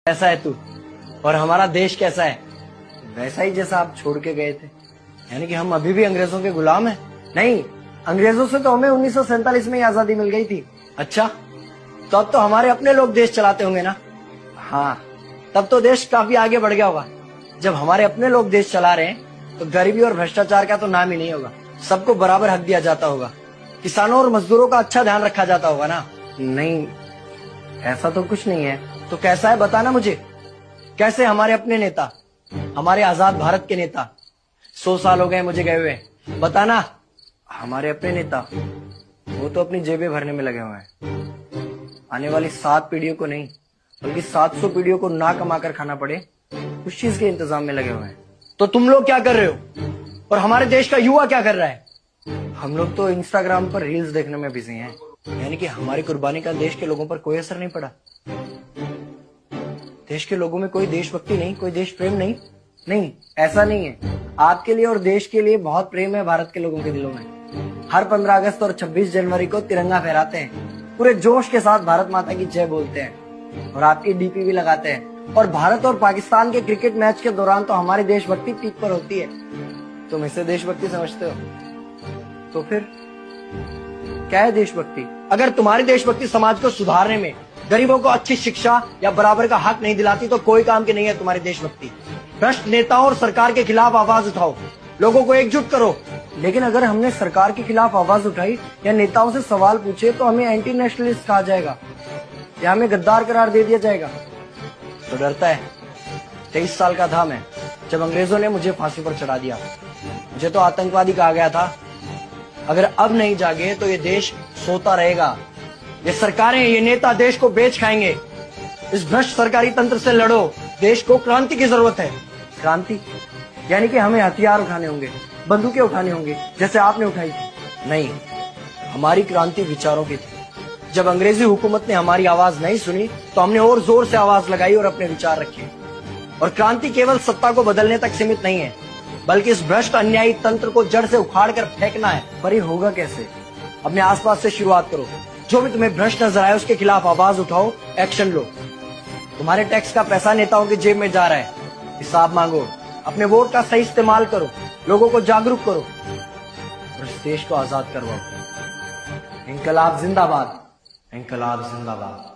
कैसा है तू और हमारा देश कैसा है? वैसा ही जैसा आप छोड़ के गए थे। यानी कि हम अभी भी अंग्रेजों के गुलाम हैं? नहीं, अंग्रेजों से तो हमें 1947 में ही आजादी मिल गई थी। अच्छा, तो अब तो हमारे अपने लोग देश चलाते होंगे ना? हाँ, तब तो देश काफी आगे बढ़ गया होगा। जब हमारे अपने लोग देश चला रहे हैं तो गरीबी और भ्रष्टाचार का तो नाम ही नहीं होगा। सबको बराबर हक दिया जाता होगा, किसानों और मजदूरों का अच्छा ध्यान रखा जाता होगा ना? नहीं, ऐसा तो कुछ नहीं है। तो कैसा है बताना मुझे। कैसे हमारे अपने नेता, हमारे आजाद भारत के नेता, 100 साल हो गए मुझे गए हुए, बताना। हमारे अपने नेता वो तो अपनी जेबें भरने में लगे हुए हैं। आने वाली 7 पीढ़ियों को नहीं बल्कि 700 पीढ़ियों को ना कमा कर खाना पड़े उस चीज के इंतजाम में लगे हुए हैं। तो तुम लोग क्या कर रहे हो और हमारे देश का युवा क्या कर रहा है? हम लोग तो इंस्टाग्राम पर रील्स देखने में बिजी हैं। यानी कि हमारी कुर्बानी का देश के लोगों पर कोई असर नहीं पड़ा। देश के लोगों में कोई देशभक्ति नहीं, कोई देश प्रेम नहीं। नहीं, ऐसा नहीं है। आपके लिए और देश के लिए बहुत प्रेम है भारत के लोगों के दिलों में। हर 15 अगस्त और 26 जनवरी को तिरंगा फहराते हैं, पूरे जोश के साथ भारत माता की जय बोलते हैं और आपकी डीपी भी लगाते हैं। और भारत और पाकिस्तान के क्रिकेट मैच के दौरान तो हमारी देशभक्ति पीक पर होती है। तुम इसे देशभक्ति समझते हो? तो फिर क्या है देशभक्ति? अगर तुम्हारी देशभक्ति समाज को सुधारने में, गरीबों को अच्छी शिक्षा या बराबर का हक नहीं दिलाती तो कोई काम की नहीं है तुम्हारी देशभक्ति। भ्रष्ट नेताओं और सरकार के खिलाफ आवाज उठाओ, लोगों को एकजुट करो। लेकिन अगर हमने सरकार के खिलाफ आवाज उठाई या नेताओं से सवाल पूछे तो हमें एंटी नेशनलिस्ट कहा जाएगा या हमें गद्दार करार दे दिया जाएगा। तो डरता है? 23 साल का था मैं जब अंग्रेजों ने मुझे फांसी पर चढ़ा दिया। मुझे तो आतंकवादी कहा गया था। अगर अब नहीं जागे तो ये देश सोता रहेगा। ये सरकारें, ये नेता देश को बेच खाएंगे। इस भ्रष्ट सरकारी तंत्र से लड़ो। देश को क्रांति की जरूरत है। क्रांति यानी कि हमें हथियार उठाने होंगे, बंदूकें उठानी होंगी जैसे आपने उठाई थी। नहीं, हमारी क्रांति विचारों की थी। जब अंग्रेजी हुकूमत ने हमारी आवाज नहीं सुनी तो हमने और जोर से आवाज लगाई और अपने विचार रखे। और क्रांति केवल सत्ता को बदलने तक सीमित नहीं है, बल्कि इस भ्रष्ट अन्यायी तंत्र को जड़ से उखाड़ कर फेंकना है। पर ये होगा कैसे? अपने आसपास से शुरुआत करो। जो भी तुम्हें भ्रष्ट नजर आए उसके खिलाफ आवाज उठाओ, एक्शन लो। तुम्हारे टैक्स का पैसा नेताओं की जेब में जा रहा है, हिसाब मांगो। अपने वोट का सही इस्तेमाल करो, लोगों को जागरूक करो और इस देश को आजाद करवाओ। इंकलाब जिंदाबाद, इंकलाब जिंदाबाद।